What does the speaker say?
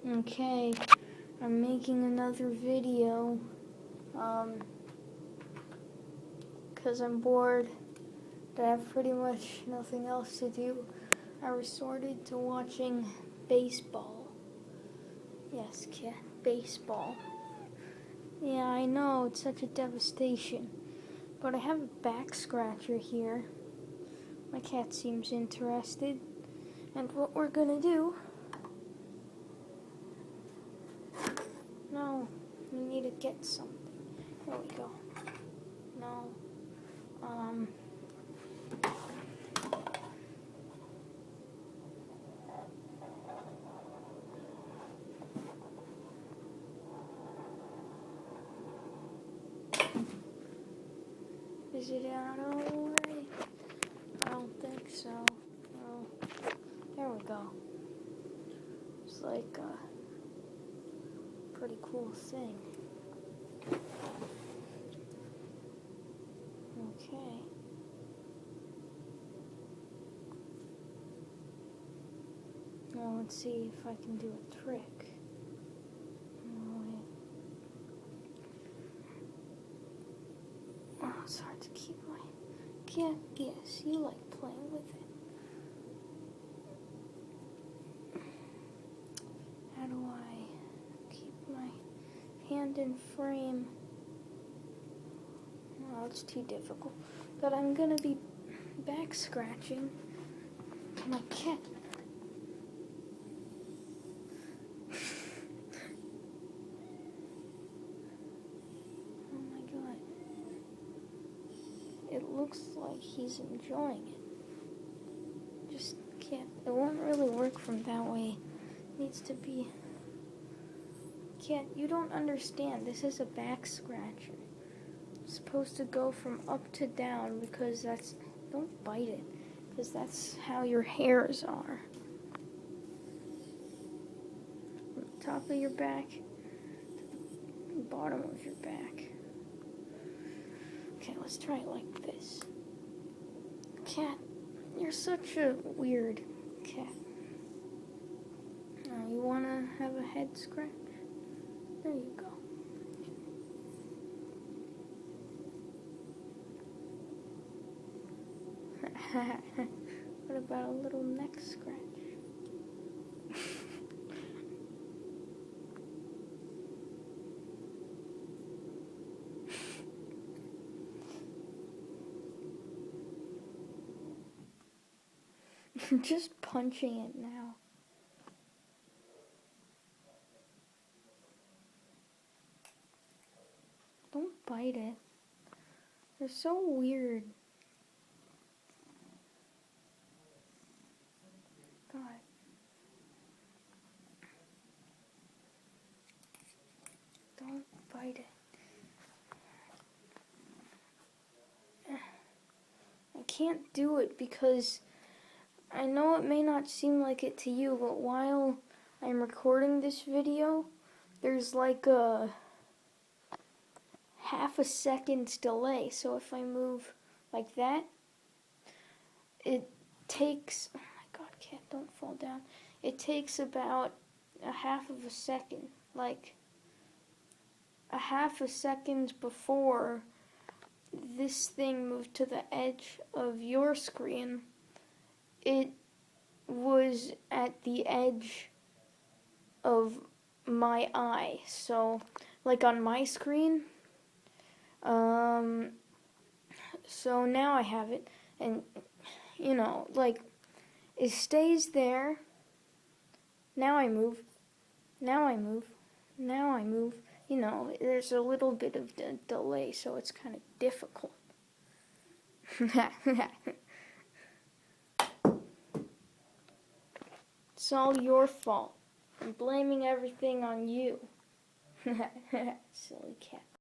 Okay, I'm making another video, because I'm bored, but I have pretty much nothing else to do. I resorted to watching baseball. Yes, cat, baseball. Yeah, I know, it's such a devastation, but I have a back scratcher here. My cat seems interested, and what we're gonna do... No, we need to get something. There we go. No. Is it out of the way? I don't think so. Oh, there we go. It's like a pretty cool thing. Okay. Now let's see if I can do a trick. Oh, wait. Oh, it's hard to keep my cat. Yes, you like playing with it. How do I keep my hand in frame? Oh, it's too difficult. But I'm gonna be back scratching my cat. Oh my god. It looks like he's enjoying it. Just can't. It won't really work from that way. It needs to be. Cat, you don't understand. This is a back scratcher. It's supposed to go from up to down because that's. Don't bite it, because that's how your hairs are. From the top of your back to the bottom of your back. Okay, let's try it like this. Cat, you're such a weird cat. You want to have a head scratch? There you go. What about a little neck scratch? I'm just punching it now. Don't bite it. They're so weird. God. Don't bite it. I can't do it because I know it may not seem like it to you, but while I'm recording this video, there's like a half a second's delay. So if I move like that, it takes, oh my god, cat, don't fall down. It takes about a half of a second, like a half a second before this thing moved to the edge of your screen. It was at the edge of my eye. So, like on my screen, so now I have it, and you know, like, it stays there. Now I move, now I move, now I move. You know, there's a little bit of delay, so it's kind of difficult. It's all your fault. I'm blaming everything on you. Silly cat.